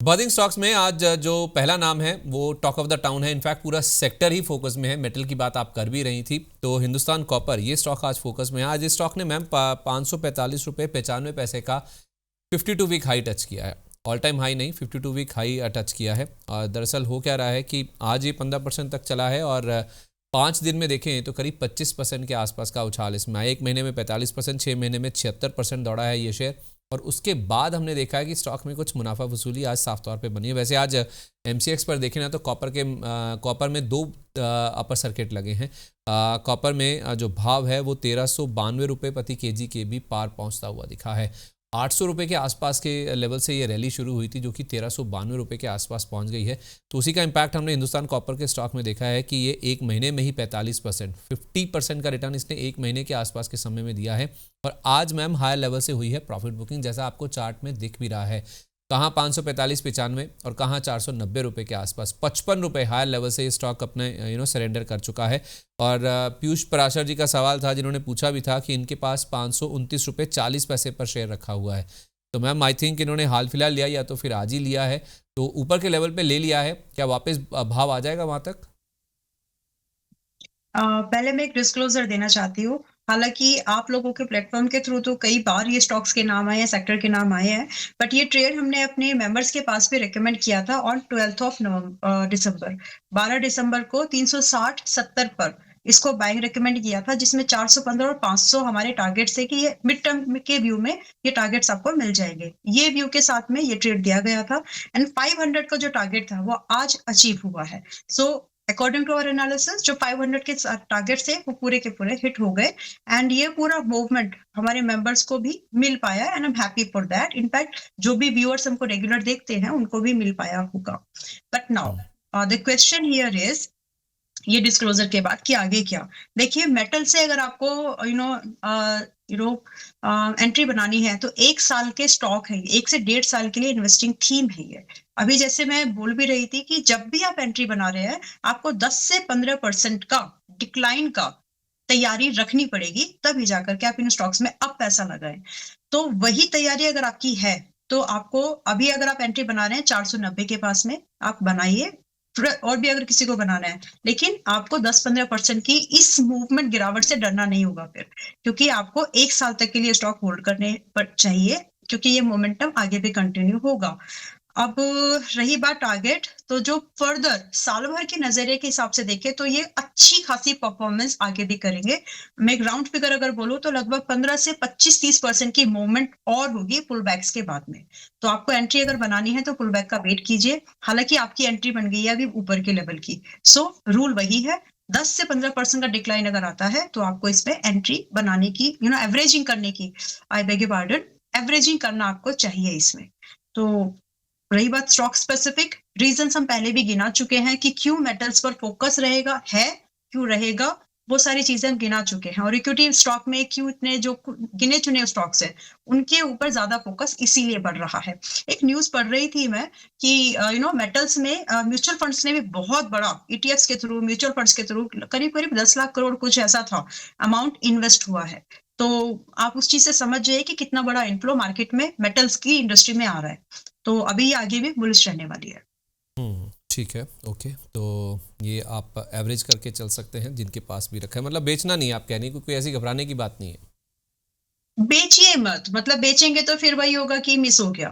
Burning stocks में आज जो पहला नाम है वो टॉक ऑफ द टाउन है। इनफैक्ट पूरा सेक्टर ही फोकस में है। मेटल की बात आप कर भी रही थी, तो हिंदुस्तान कॉपर ये स्टॉक आज फोकस में है। आज इस स्टॉक ने मैम 545 रुपये 95 पैसे का 52 वीक हाई टच किया है। ऑल टाइम हाई नहीं, 52 वीक हाई टच किया है। और दरअसल हो क्या रहा है कि आज ये 15% तक चला है और 5 दिन में देखें तो करीब 25% के आसपास का उछाल इसमें आया। 1 महीने में 45%, 6 महीने में 76% दौड़ा है ये शेयर। और उसके बाद हमने देखा है कि स्टॉक में कुछ मुनाफा वसूली आज साफ तौर पे बनी है। वैसे आज एमसीएक्स पर देखें ना तो कॉपर में दो अपर सर्किट लगे हैं। कॉपर में जो भाव है वो 1392 रुपये प्रति केजी के भी पार पहुंचता हुआ दिखा है। 800 रुपये के आसपास के लेवल से ये रैली शुरू हुई थी, जो कि 1392 रुपये के आसपास पहुंच गई है। तो उसी का इम्पैक्ट हमने हिंदुस्तान कॉपर के स्टॉक में देखा है कि ये एक महीने में ही 50% का रिटर्न इसने एक महीने के आसपास के समय में दिया है। और आज मैम हायर लेवल से हुई है प्रॉफिट बुकिंग, जैसा आपको चार्ट में दिख भी रहा है। कहाँ 545-95 और कहाँ 490 रुपये के आसपास। 55 रुपये हायर लेवल से ये स्टॉक अपने सरेंडर कर चुका है। और पीयूष पराशर जी का सवाल था, जिन्होंने पूछा भी था कि इनके पास 529 रुपये 40 पैसे पर शेयर रखा हुआ है। तो मैम आई थिंक इन्होंने हाल फिलहाल लिया या तो फिर आज ही लिया है, तो ऊपर के लेवल पे ले लिया है। क्या वापस भाव आ जाएगा वहां तक? पहले मैं एक डिस्क्लोजर देना चाहती हूँ। हालांकि आप लोगों के प्लेटफॉर्म के थ्रू तो कई बार ये स्टॉक्स के नाम आए हैं, सेक्टर के नाम आए हैं, बट ये ट्रेड हमने अपने मेंबर्स के पास भी रिकमेंड किया था ऑन 12 ऑफ दिसंबर। 12 दिसंबर को 360-70 पर इसको बाइंग रिकमेंड किया था, जिसमें 415 और 500 हमारे टारगेट्स थे कि ये मिड टर्म के व्यू में ये टारगेट्स आपको मिल जाएंगे। ये व्यू के साथ में ये ट्रेड दिया गया था एंड 500 का जो टारगेट था वो आज अचीव हुआ है। So according to our analysis जो 500 के टारगेट थे वो पूरे के पूरे हिट हो गए एंड ये पूरा मूवमेंट हमारे मेंबर्स को भी मिल पाया and I am happy for that. In fact जो भी व्यूअर्स हमको रेगुलर देखते हैं उनको भी मिल पाया होगा। But now the question here is, ये डिस्क्लोजर के बाद कि आगे क्या। देखिए, मेटल से अगर आपको एंट्री बनानी है तो 1 साल के स्टॉक है, 1 से 1.5 साल के लिए इन्वेस्टिंग थीम है ये। अभी जैसे मैं बोल भी रही थी कि जब भी आप एंट्री बना रहे हैं आपको 10 से 15% का डिक्लाइन का तैयारी रखनी पड़ेगी, तभी जाकर के आप इन स्टॉक्स में अब पैसा लगाएं। तो वही तैयारी अगर आपकी है तो आपको अभी अगर आप एंट्री बना रहे हैं 490 के पास में, आप बनाइए। और भी अगर किसी को बनाना है, लेकिन आपको 10-15% की इस मूवमेंट गिरावट से डरना नहीं होगा फिर, क्योंकि आपको 1 साल तक के लिए स्टॉक होल्ड करने पर चाहिए, क्योंकि ये मोमेंटम आगे भी कंटिन्यू होगा। अब रही बात टारगेट, तो जो फर्दर साल भर के नजरिए के हिसाब से देखें तो ये अच्छी खासी परफॉर्मेंस आगे भी करेंगे। मैं एक राउंड फिगर अगर बोलूं तो लगभग 15 से 25-30% की मूवमेंट और होगी पुल बैक्स के बाद में। तो आपको एंट्री अगर बनानी है तो पुल बैक का वेट कीजिए। हालांकि आपकी एंट्री बन गई है अभी ऊपर के लेवल की। सो रूल वही है, 10 से 15% का डिक्लाइन अगर आता है तो आपको इसमें एंट्री बनाने की, एवरेजिंग करने की, आई बेग पार्डन, एवरेजिंग करना आपको चाहिए इसमें। तो रही बात स्टॉक स्पेसिफिक रीजंस, हम पहले भी गिना चुके हैं कि क्यों मेटल्स पर फोकस रहेगा, है क्यों रहेगा, वो सारी चीजें हम गिना चुके हैं। और इक्विटी स्टॉक में क्यों इतने जो गिने चुने स्टॉक्स हैं उनके ऊपर ज्यादा फोकस इसीलिए बढ़ रहा है। एक न्यूज पढ़ रही थी मैं कि मेटल्स में म्यूचुअल फंड्स ने भी बहुत बड़ा ईटीएफ्स के थ्रू, म्यूचुअल फंड्स के थ्रू करीब करीब 10 लाख करोड़ कुछ ऐसा था अमाउंट इन्वेस्ट हुआ है। तो आप उस चीज से समझ जाइए कि कितना बड़ा इनफ्लो मार्केट में मेटल्स की इंडस्ट्री में आ रहा है। तो अभी ये आगे भी बुलिश रहने वाली है। ठीक है, ओके। तो ये आप एवरेज करके चल सकते हैं जिनके पास भी रखा है, मतलब बेचना नहीं है आप कह रही हैं, कोई ऐसी घबराने की बात नहीं है। बेचिए मत, मतलब बेचेंगे तो फिर वही होगा कि मिस हो गया।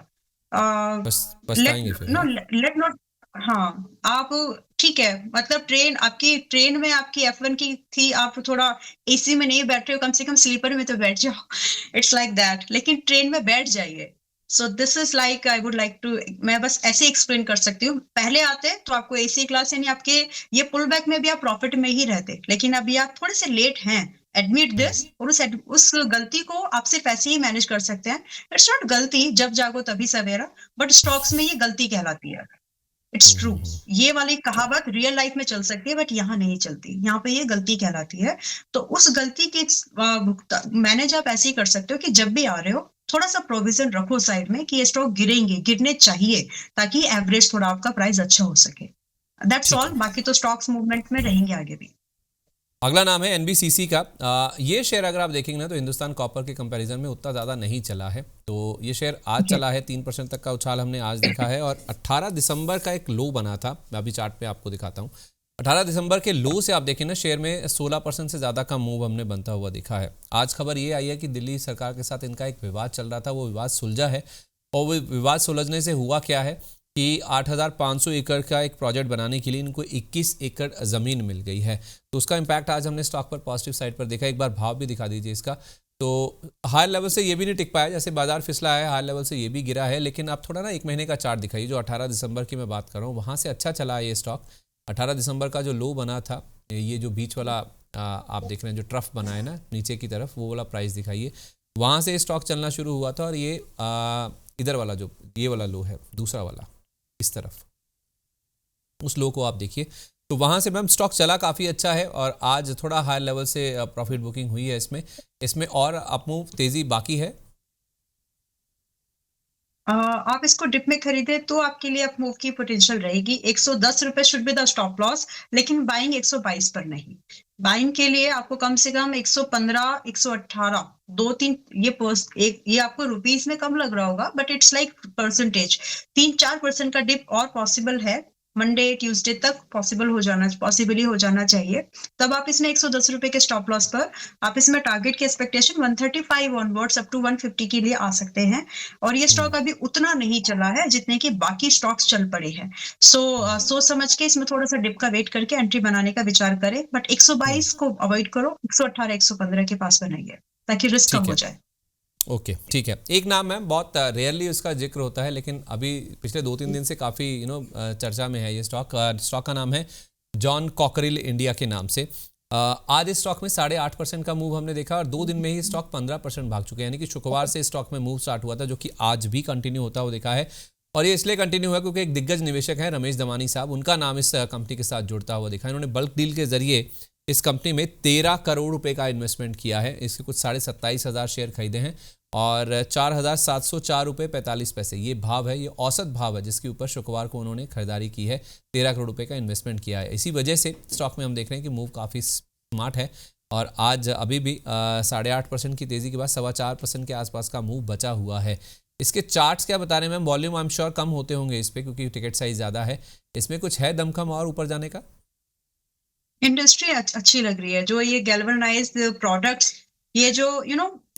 बस लेट पछताएंगे फिर, नो, हाँ। Let not. हाँ, आप ठीक है, मतलब ट्रेन में आपकी F1 की थी, आप थोड़ा एसी में नहीं बैठ रहे हो, कम से कम स्लीपर में तो बैठ जाओ। इट्स लाइक दैट, लेकिन ट्रेन में बैठ जाइए। So this is like, I would like to, मैं बस ऐसे एक्सप्लेन कर सकती हूँ। पहले आते तो आपको एसी क्लास, यानी आपके ये पुल बैक में भी आप प्रॉफिट में ही रहते, लेकिन अभी आप थोड़े से लेट हैं, एडमिट दिस। और उस गलती को आप सिर्फ ऐसे ही मैनेज कर सकते हैं। इट्स नॉट गलती, जब जागो तभी सवेरा, बट स्टॉक्स में ये गलती कहलाती है। It's true. ये वाली कहावत रियल लाइफ में चल सकती है बट यहाँ नहीं चलती, यहाँ पे ये गलती कहलाती है। तो उस गलती की मैनेज आप ऐसे ही कर सकते हो कि जब भी आ रहे हो थोड़ा सा प्रोविजन रखो साइड में कि ये स्टॉक गिरेंगे, गिरने चाहिए, ताकि एवरेज थोड़ा आपका प्राइस अच्छा हो सके। दैट्स ठीक ऑल। है। बाकी तो स्टॉक्स मूवमेंट में रहेंगे आगे भी। अगला नाम है एनबीसीसी का। ये शेयर अगर आप देखेंगे ना तो हिंदुस्तान कॉपर के कंपैरिजन में उतना ज़्यादा नहीं चला है। तो ये शेयर आज ओके। चला है, 3% तक का उछाल हमने आज देखा है। और 18 दिसंबर का एक लो बना था, मैं अभी चार्ट पे आपको दिखाता हूँ। 18 दिसंबर के लो से आप देखें ना, शेयर में 16% से ज़्यादा का मूव हमने बनता हुआ दिखा है। आज खबर ये आई है कि दिल्ली सरकार के साथ इनका एक विवाद चल रहा था, वो विवाद सुलझा है। और वो विवाद सुलझने से हुआ क्या है कि 8,500 एकड़ का एक प्रोजेक्ट बनाने के लिए इनको 21 एकड़ ज़मीन मिल गई है। तो उसका इम्पैक्ट आज हमने स्टॉक पर पॉजिटिव साइड पर देखा। एक बार भाव भी दिखा दीजिए इसका। तो हाई लेवल से ये भी नहीं टिक पाया, जैसे बाजार फिसला है, हाई लेवल से ये भी गिरा है। लेकिन आप थोड़ा ना एक महीने का चार्ट दिखाइए, जो 18 दिसंबर की मैं बात कर रहा हूँ, वहाँ से अच्छा चला है ये स्टॉक। 18 दिसंबर का जो लो बना था, ये जो बीच वाला आप देख रहे हैं जो ट्रफ बना है ना नीचे की तरफ, वो वाला प्राइस दिखाइए। वहाँ से स्टॉक चलना शुरू हुआ था और ये इधर वाला जो ये वाला लो है, दूसरा वाला इस तरफ, उस लो को आप देखिए। तो वहाँ से मैम स्टॉक चला काफ़ी अच्छा है और आज थोड़ा हाई लेवल से प्रॉफिट बुकिंग हुई है इसमें और अपमूव तेज़ी बाकी है। आप इसको डिप में खरीदे तो आपके लिए अप मूव की पोटेंशियल रहेगी। 110 रुपए should be the stop loss, लेकिन बाइंग 122 पर नहीं। बाइंग के लिए आपको कम से कम 115, 118, 2-3 ये आपको रुपीस में कम लग रहा होगा, बट इट्स लाइक परसेंटेज 3-4% का डिप और पॉसिबल है। मंडे ट्यूसडे तक पॉसिबल ही हो जाना चाहिए। तब आप इसमें 110 रुपए के स्टॉप लॉस पर आप इसमें टारगेट की एक्सपेक्टेशन 135 ऑनवर्ड्स अप टू 150 के लिए आ सकते हैं। और ये स्टॉक अभी उतना नहीं चला है जितने कि बाकी स्टॉक्स चल पड़े हैं। सोच समझ के इसमें थोड़ा सा डिप का वेट करके एंट्री बनाने का विचार करें, बट 122 को अवॉइड करो, 118, 115 के पास बनाइए ताकि रिस्क कम ठीक हो है, जाए। ओके, ठीक है। एक नाम है, बहुत रेयरली उसका जिक्र होता है, लेकिन अभी पिछले 2-3 दिन से काफ़ी चर्चा में है ये स्टॉक। स्टॉक का नाम है जॉन कॉकरिल इंडिया के नाम से। आज इस स्टॉक में 8.5% का मूव हमने देखा और 2 दिन में ही स्टॉक 15% भाग चुके हैं। यानी कि शुक्रवार से स्टॉक में मूव स्टार्ट हुआ था, जो कि आज भी कंटिन्यू होता हुआ देखा है। और ये इसलिए कंटिन्यू हुआ क्योंकि एक दिग्गज निवेशक है रमेश दमानी साहब, उनका नाम इस कंपनी के साथ जुड़ता हुआ दिखा। इन्होंने बल्क डील के जरिए इस कंपनी में 13 करोड़ रुपए का इन्वेस्टमेंट किया है। इसके कुछ 27,500 शेयर खरीदे हैं और 4,704 रुपये 45 पैसे ये भाव है, ये औसत भाव है जिसके ऊपर शुक्रवार को उन्होंने खरीदारी की है। 13 करोड़ रुपए का इन्वेस्टमेंट किया है। इसी वजह से स्टॉक में हम देख रहे हैं कि मूव काफ़ी स्मार्ट है और आज अभी भी 8.5% की तेज़ी के बाद 4.25% के आसपास का मूव बचा हुआ है। इसके चार्ट्स क्या बता रहे हैं ma'am? Volume I am sure कम होते होंगे इस पर क्योंकि टिकट साइज ज़्यादा है। इसमें कुछ है दमखम और ऊपर जाने का? इंडस्ट्री अच्छी लग रही है, जो ये गैल्वेनाइज्ड प्रोडक्ट्स, ये जो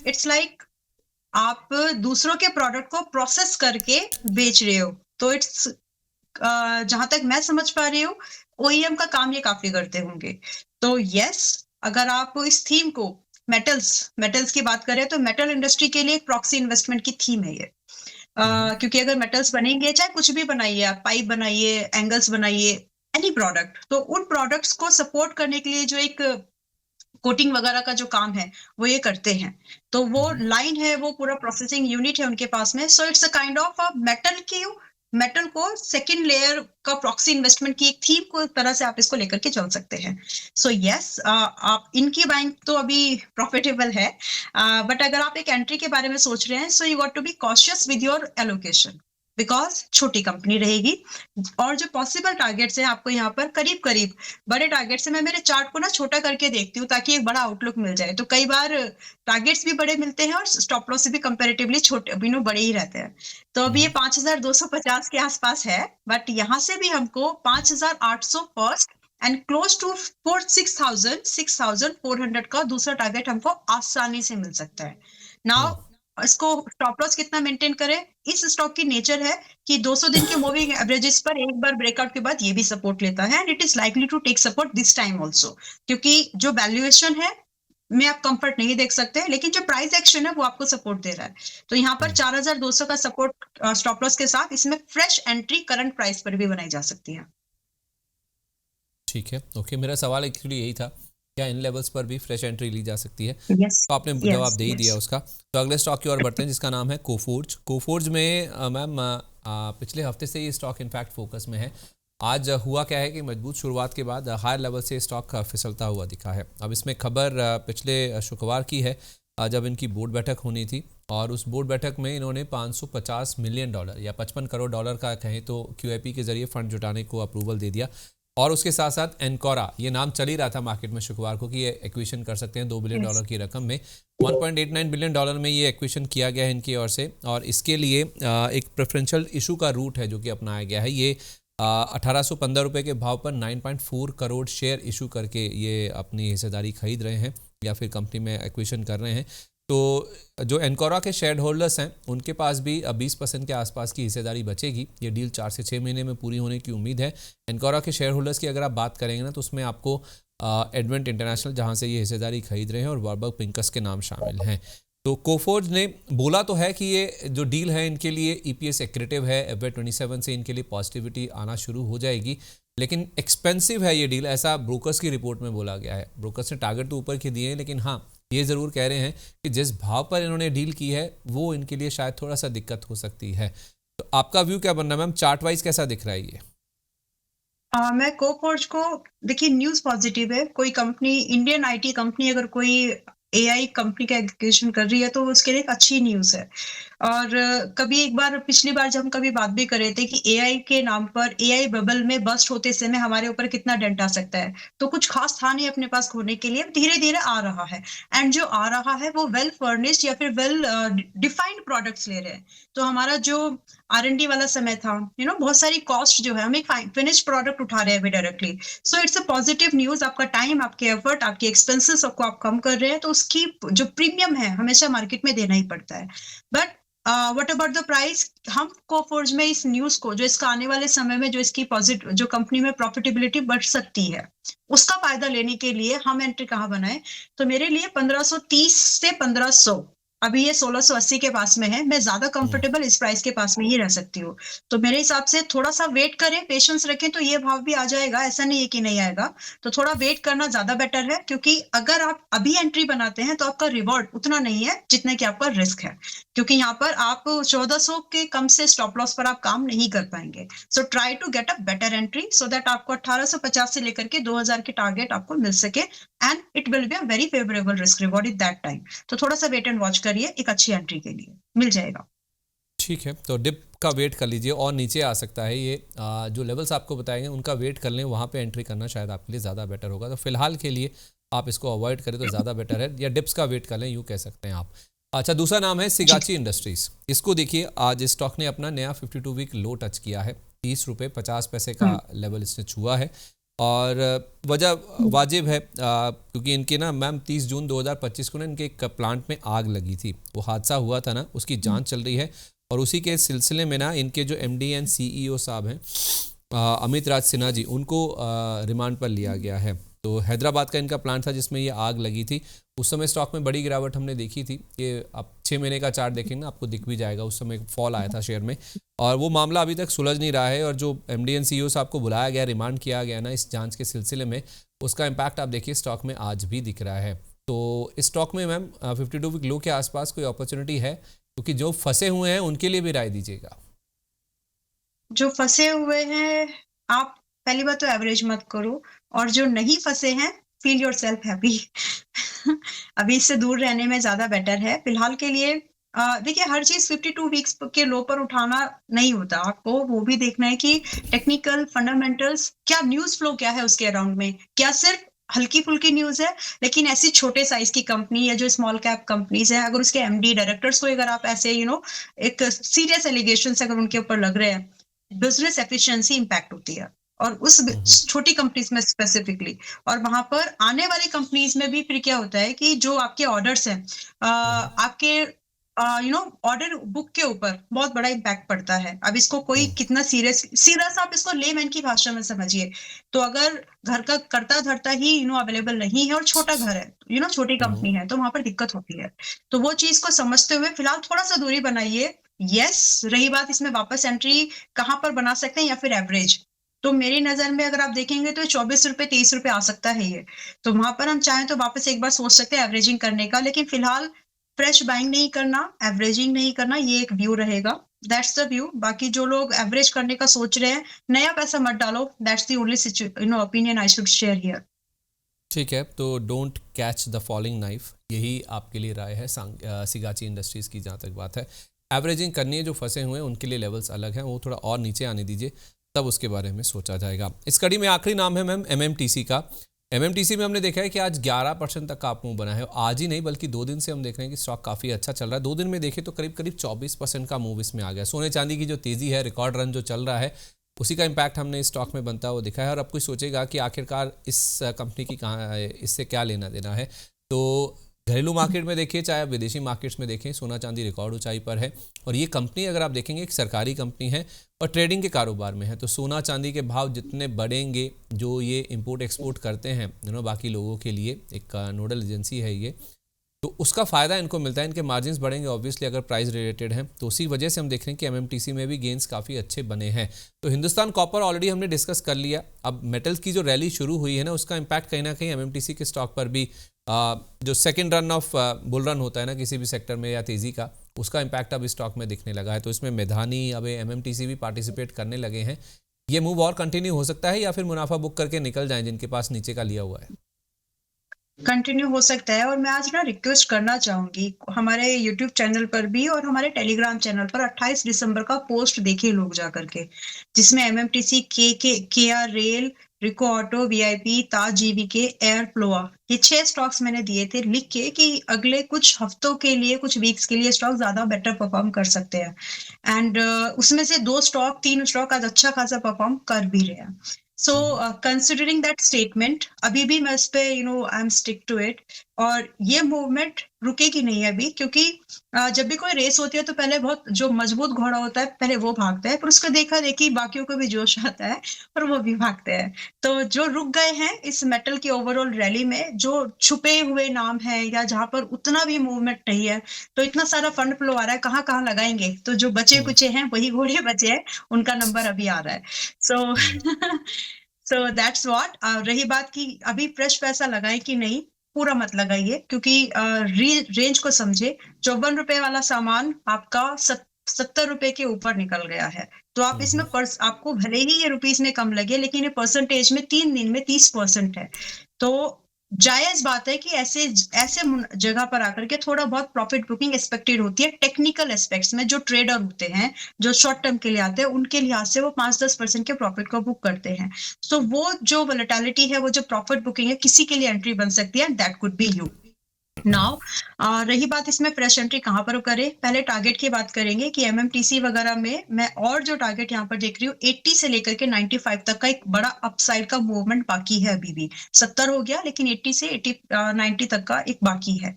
इट्स लाइक आप दूसरों के प्रोडक्ट को प्रोसेस करके बेच रहे हो। तो इट्स जहां तक मैं समझ पा रही हूँ, ओईएम का काम ये काफी करते होंगे। तो यस, अगर आप इस थीम को मेटल्स की बात करें तो मेटल इंडस्ट्री के लिए एक प्रॉक्सी इन्वेस्टमेंट की थीम है ये। क्योंकि अगर मेटल्स बनेंगे, चाहे कुछ भी बनाइए, आप पाइप बनाइए, एंगल्स बनाइए, एनी प्रोडक्ट, तो उन प्रोडक्ट्स को सपोर्ट करने के लिए जो एक कोटिंग वगैरह का जो काम है वो ये करते हैं। तो वो लाइन है, वो पूरा प्रोसेसिंग यूनिट है उनके पास में। So it's a kind of a metal को सेकंड लेयर का प्रॉक्सी इन्वेस्टमेंट की एक थीम को तरह से आप इसको लेकर के चल सकते हैं। सो यस, आप इनकी बाइंग तो अभी प्रॉफिटेबल है, बट अगर आप एक एंट्री के बारे में सोच रहे हैं, so you got to be cautious with your allocation, because छोटी कंपनी रहेगी। और जो पॉसिबल टारगेट्स हैं आपको यहाँ पर करीब करीब बड़े टारगेट से, मैं मेरे चार्ट को ना छोटा करके देखती हूँ ताकि एक बड़ा आउटलुक मिल जाए। तो कई बार टारगेट्स भी बड़े मिलते हैं और स्टॉप लॉस भी कंपैरेटिवली छोटे बड़े ही रहते हैं। तो अभी ये 5,250 के आसपास है, बट यहाँ से भी हमको 5,800 फर्स्ट एंड क्लोज टू 6,400 का दूसरा टारगेट हमको आसानी से मिल सकता है। नाउ इसको स्टॉप लॉस कितना मेंटेन करें? इस स्टॉक की नेचर है कि 200 दिन के मूविंग एवरेजेस पर एक बार ब्रेकआउट के बाद ये भी सपोर्ट लेता है, and it is likely to take support this time also, क्योंकि जो वैल्यूएशन है में आप कंफर्ट नहीं देख सकते, लेकिन जो प्राइस एक्शन है वो आपको सपोर्ट दे रहा है। तो यहाँ पर 4,200 का सपोर्ट स्टॉप लॉस के साथ इसमें फ्रेश एंट्री करंट प्राइस पर भी बनाई जा सकती है। ठीक है, ओके। मेरा सवाल एक्चुअली यही था, क्या इन लेवल्स पर भी फ्रेश एंट्री ली जा सकती है? यस, तो आपने जवाब दे ही दिया उसका। तो अगले स्टॉक की ओर बढ़ते हैं जिसका नाम है कोफोर्ज। कोफोर्ज में मैम पिछले हफ्ते से ये स्टॉक इनफैक्ट फोकस में है। आज हुआ क्या है कि मजबूत शुरुआत के बाद हायर लेवल से स्टॉक फिसलता हुआ दिखा है। अब इसमें खबर पिछले शुक्रवार की है, जब इनकी बोर्ड बैठक होनी थी और उस बोर्ड बैठक में इन्होंने $550 मिलियन या $55 करोड़ का कहें तो QIP के जरिए फंड जुटाने को अप्रूवल दे दिया। और उसके साथ साथ एनकोरा, ये नाम चल ही रहा था मार्केट में शुक्रवार को कि ये एक्विजिशन कर सकते हैं $2 बिलियन की रकम में। $1.89 बिलियन में ये एक्विजिशन किया गया है इनकी ओर से, और इसके लिए एक प्रेफरेंशियल इशू का रूट है जो कि अपनाया गया है। ये 1815 रुपये के भाव पर 9.4 करोड़ शेयर इशू करके ये अपनी हिस्सेदारी खरीद रहे हैं या फिर कंपनी में एक्विजिशन कर रहे हैं। तो जो एनकोरा के शेयर होल्डर्स हैं उनके पास भी 20% के आसपास की हिस्सेदारी बचेगी। ये डील 4 से 6 महीने में पूरी होने की उम्मीद है। एनकोरा के शेयर होल्डर्स की अगर आप बात करेंगे ना तो उसमें आपको एडवेंट इंटरनेशनल, जहां से ये हिस्सेदारी खरीद रहे हैं, और वार्बर्ग पिंकस के नाम शामिल हैं। तो कोफोर्ज ने बोला तो है कि ये जो डील है इनके लिए EPS एक्रेटिव है, FY27 से इनके लिए पॉजिटिविटी आना शुरू हो जाएगी, लेकिन एक्सपेंसिव है ये डील, ऐसा ब्रोकर्स की रिपोर्ट में बोला गया है। ब्रोकर्स ने टारगेट तो ऊपर के दिए हैं, लेकिन हाँ ये ज़रूर कह रहे हैं कि जिस भाव पर इन्होंने डील की है वो इनके लिए शायद थोड़ा सा दिक्कत हो सकती है। तो आपका व्यू क्या बनना है मैम, चार्ट वाइज कैसा दिख रहा है ये? मैं कोफोर्ज को, देखिए न्यूज़ पॉजिटिव है। कोई कंपनी, इंडियन आईटी कंपनी अगर कोई एआई कंपनी का एक्विजिशन कर रही है तो उसके लिए एक अच्छी न्यूज़ है। और कभी एक बार, पिछली बार जब हम कभी बात भी कर रहे थे कि एआई के नाम पर एआई बबल में बस्ट होते समय हमारे ऊपर कितना डेंट आ सकता है, तो कुछ खास था नहीं अपने पास खोने के लिए, धीरे-धीरे आ रहा है। एंड जो आ रहा है वो वेल फर्निश्ड या फिर वेल डिफाइंड प्रोडक्ट्स ले रहे हैं। तो हमारा जो R&D वाला समय था, बहुत सारी कॉस्ट जो है, हम एक फिनिश्ड प्रोडक्ट उठा रहे हैं अभी directly. So it's a positive news. आपका टाइम, आपके एफर्ट, आपके एक्सपेंसेस को आप कम कर रहे हैं, तो उसकी जो प्रीमियम है हमेशा मार्केट में देना ही पड़ता है। But what about the price? हम कोफोर्ज में इस न्यूज़ को, जो इसका आने वाले समय में जो इसकी जो कंपनी में प्रॉफिटेबिलिटी बढ़ सकती है, उसका फायदा लेने के लिए हम एंट्री कहाँ बनाएं? तो मेरे लिए 1530 से 1500, अभी ये 1680 के पास में है। मैं ज्यादा कंफर्टेबल इस प्राइस के पास में ही रह सकती हूँ। तो मेरे हिसाब से थोड़ा सा वेट करें, पेशेंस रखें, तो ये भाव भी आ जाएगा, ऐसा नहीं है कि नहीं आएगा। तो थोड़ा वेट करना ज्यादा बेटर है, क्योंकि अगर आप अभी एंट्री बनाते हैं तो आपका रिवॉर्ड उतना नहीं है जितना कि आपका रिस्क है, क्योंकि यहाँ पर आप 1400 के कम से स्टॉप लॉस पर आप काम नहीं कर पाएंगे। So try to get a better entry, so that आपको 1850 से लेकर के 2000 के टारगेट आपको मिल सके, and it will be a very favourable risk reward in that time. तो थोड़ा सा वेट एंड वॉच करिए, एक अच्छी एंट्री के लिए मिल जाएगा। ठीक है, तो डिप का वेट कर लीजिए और नीचे आ सकता है ये। जो लेवल्स आपको बताएंगे उनका वेट कर लें, वहाँ पे एंट्री करना शायद आपके लिए ज़्यादा बेटर होगा। तो फिलहाल के लिए आप इसको अवॉइड करें तो ज़्यादा बेटर है, या डिप्स का वेट कर लें, यूँ कह सकते हैं आप। अच्छा, दूसरा नाम है सिगाची इंडस्ट्रीज़। इसको देखिए, आज स्टॉक ने अपना नया 52 वीक लो टच किया है। 30 रुपये 50 पैसे का लेवल इसने छुआ है, और वजह वाजिब है क्योंकि इनके ना मैम 30 जून 2025 को ना इनके एक प्लांट में आग लगी थी। वो हादसा हुआ था ना, उसकी जांच चल रही है, और उसी के सिलसिले में ना इनके जो MD एंड CEO साहब हैं, अमित राज सिन्हा जी, उनको रिमांड पर लिया गया है। तो हैदराबाद का इनका प्लांट था जिसमें ये आग लगी थी। उस समय स्टॉक में बड़ी गिरावट हमने देखी थी। ये आप 6 महीने का चार्ट देखेंगे ना, आपको दिख भी जाएगा, उस समय फॉल आया था शेयर में, और वो मामला अभी तक सुलझ नहीं रहा है। और जो MD एंड CEO साहब को बुलाया गया, रिमांड किया गया ना इस जांच के सिलसिले में, उसका इम्पैक्ट आप देखिए स्टॉक में आज भी दिख रहा है। तो इस स्टॉक में मैम 52 वीक लो के आसपास कोई अपॉर्चुनिटी है? क्योंकि जो फंसे हुए हैं उनके लिए भी राय दीजिएगा। जो फंसे हुए हैं, आप पहली बात तो एवरेज मत करो, और जो नहीं फंसे हैं, फील योर सेल्फ हैप्पी। अभी इससे दूर रहने में ज्यादा बेटर है फिलहाल के लिए। देखिए, हर चीज 52 वीक्स के लो पर उठाना नहीं होता। आपको वो भी देखना है कि टेक्निकल फंडामेंटल्स क्या, न्यूज फ्लो क्या है उसके अराउंड में, क्या सिर्फ हल्की फुल्की न्यूज है। लेकिन ऐसी छोटे साइज की कंपनी या जो स्मॉल कैप कंपनीज है, अगर उसके MD डायरेक्टर्स को अगर आप ऐसे एक सीरियस एलिगेशन अगर उनके ऊपर लग रहे हैं, बिजनेस एफिशिएंसी इंपैक्ट होती है, और उस छोटी कंपनीज में स्पेसिफिकली। और वहां पर आने वाली कंपनीज में भी फिर क्या होता है कि जो आपके ऑर्डर्स हैं, आपके ऑर्डर बुक के ऊपर बहुत बड़ा इम्पैक्ट पड़ता है। अब इसको कोई कितना सीरियस आप इसको लेमैन की भाषा में समझिए। तो अगर घर का करता धरता ही अवेलेबल नहीं है, और छोटा घर है, छोटी कंपनी है, तो वहां पर दिक्कत होती है। तो वो चीज को समझते हुए फिलहाल थोड़ा सा दूरी बनाइए। यस, रही बात इसमें वापस एंट्री कहाँ पर बना सकते हैं या फिर एवरेज, तो मेरी नजर में अगर आप देखेंगे तो 24 रुपए 23 रुपए आ सकता है ये। तो वहां पर हम चाहें तो वापस एक बार सोच सकते हैं एवरेजिंग करने का, लेकिन फिलहाल फ्रेश बाइंग नहीं करना, एवरेजिंग नहीं करना, ये एक व्यू रहेगा। That's the view. बाकी जो लोग एवरेज करने का सोच रहे हैं, नया पैसा मत डालो। That's the only opinion I should share here. ठीक है, तो don't catch the falling knife, यही आपके लिए राय है सिगाची इंडस्ट्रीज़ की। जहाँ तक बात है, एवरेजिंग करनी है, जो फंसे हुए हैं उनके लिए लेवल्स अलग हैं, वो थोड़ा और नीचे आने दीजिए। तब उसके बारे में सोचा जाएगा। इस कड़ी में आखिरी नाम है मैम एमएमटीसी का। एमएमटीसी में हमने देखा है कि आज 11% तक का अप मूव बना है। आज ही नहीं बल्कि 2 दिन से हम देख रहे हैं कि स्टॉक काफ़ी अच्छा चल रहा है। 2 दिन में देखें तो करीब करीब 24% का मूव इसमें आ गया। सोने चांदी की जो तेज़ी है, रिकॉर्ड रन जो चल रहा है, उसी का इम्पैक्ट हमने इस स्टॉक में बनता हुआ दिखा है। और अब कोई सोचेगा कि आखिरकार इस कंपनी की कहाँ, इससे क्या लेना देना है। तो घरेलू मार्केट में देखिए चाहे आप विदेशी मार्केट्स में देखें, सोना चांदी रिकॉर्ड ऊंचाई पर है। और ये कंपनी अगर आप देखेंगे एक सरकारी कंपनी है और ट्रेडिंग के कारोबार में है, तो सोना चांदी के भाव जितने बढ़ेंगे, जो ये इंपोर्ट एक्सपोर्ट करते हैं बाकी लोगों के लिए, एक नोडल एजेंसी है ये, तो उसका फ़ायदा इनको मिलता है। इनके मार्जिन्स बढ़ेंगे ऑब्वियसली अगर प्राइस रिलेटेड हैं, तो उसी वजह से हम देख रहे हैं कि एमएमटीसी में भी गेंस काफ़ी अच्छे बने हैं। तो हिंदुस्तान कॉपर ऑलरेडी हमने डिस्कस कर लिया। अब मेटल्स की जो रैली शुरू हुई है ना, उसका इम्पैक्ट कहीं ना कहीं एमएमटीसी के स्टॉक पर भी, जो second run of bull run होता है ना किसी भी सेक्टर में या तेज़ी का, उसका इम्पैक्ट अब स्टॉक में दिखने लगा है। तो इसमें मेधानी, अब एमएमटीसी भी पार्टिसिपेट करने लगे हैं। ये मूव और कंटिन्यू हो सकता है या फिर मुनाफा बुक करके निकल जाएं जिनके पास नीचे का लिया हुआ है? कंटिन्यू हो सकता है। और मैं आज ना रिक्वेस्ट करना चाहूंगी, हमारे यूट्यूब चैनल पर भी और हमारे टेलीग्राम चैनल पर 28 दिसंबर का पोस्ट देखे लोग जा करके, जिसमें MMTC, K R rail, Rico auto, VIP, Taj GVK, Airfloa, ये 6 स्टॉक्स मैंने दिए थे लिख के कि अगले कुछ हफ्तों के लिए, कुछ वीक्स के लिए स्टॉक ज्यादा बेटर परफॉर्म कर सकते हैं। एंड उसमें से 3 स्टॉक आज अच्छा खासा परफॉर्म कर भी रहे हैं। सो कंसिडरिंग दैट स्टेटमेंट, अभी भी मैं इस पे I am stick to it. और ये मूवमेंट रुकेगी नहीं अभी, क्योंकि जब भी कोई रेस होती है तो पहले बहुत जो मजबूत घोड़ा होता है पहले वो भागता है, पर उसका देखा देखी बाकियों को भी जोश आता है और वो भी भागते हैं। तो जो रुक गए हैं इस मेटल की ओवरऑल रैली में, जो छुपे हुए नाम है या जहां पर उतना भी मूवमेंट नहीं है, तो इतना सारा फंड फ्लो आ रहा है, कहाँ कहाँ लगाएंगे? तो जो बचे कुचे हैं वही घोड़े बचे हैं, उनका नंबर अभी आ रहा है। सो सो दैट्स व्हाट। रही बात कि अभी फ्रेश पैसा लगाए कि नहीं, पूरा मत लगाइए, क्योंकि रेंज को समझे। 54 रुपए वाला सामान आपका 70 रुपए के ऊपर निकल गया है। तो आप इसमें आपको भले ही ये रुपीस में कम लगे, लेकिन ये परसेंटेज में 3 दिन में 30% है। तो जायज बात है कि ऐसे ऐसे जगह पर आकर के थोड़ा बहुत प्रॉफिट बुकिंग एक्सपेक्टेड होती है। टेक्निकल एस्पेक्ट्स में जो ट्रेडर होते हैं, जो शॉर्ट टर्म के लिए आते हैं, उनके लिहाज से वो 5-10% के प्रॉफिट को बुक करते हैं। सो वो जो वोलेटिलिटी है, वो जो प्रॉफिट बुकिंग है, किसी के लिए एंट्री बन सकती है, that could be you. Now रही बात इसमें फ्रेश एंट्री कहाँ पर करें, पहले टारगेट की बात करेंगे कि एमएमटीसी वगैरह में मैं और जो टारगेट यहाँ पर देख रही हूँ, 80 से लेकर के 95 तक का एक बड़ा अपसाइड का मूवमेंट बाकी है। अभी भी 70 हो गया, लेकिन 80 से 90 तक का एक बाकी है।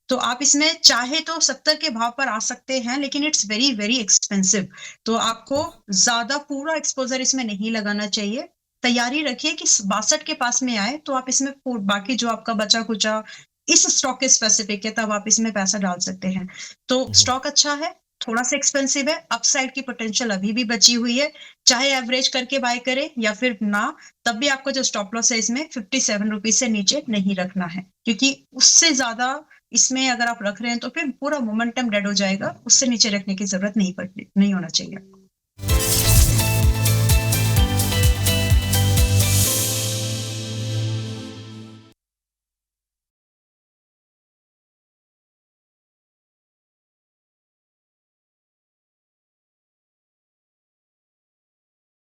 तो आप इसमें चाहे तो 70 के भाव पर आ सकते हैं, लेकिन इट्स वेरी वेरी एक्सपेंसिव। तो आपको ज्यादा पूरा एक्सपोजर इसमें नहीं लगाना चाहिए। तैयारी रखिए कि 62 के पास में आए तो आप इसमें बाकी जो आपका बचा कुचा इस स्टॉक के स्पेसिफिक है, तब आप इसमें पैसा डाल सकते हैं। तो स्टॉक अच्छा है, थोड़ा सा एक्सपेंसिव है, अपसाइड की पोटेंशियल अभी भी बची हुई है। चाहे एवरेज करके बाय करें या फिर ना, तब भी आपको जो स्टॉप लॉस है इसमें 57 रुपीज से नीचे नहीं रखना है, क्योंकि उससे ज्यादा इसमें अगर आप रख रहे हैं तो फिर पूरा मोमेंटम डेड हो जाएगा। उससे नीचे रखने की जरूरत नहीं होना चाहिए।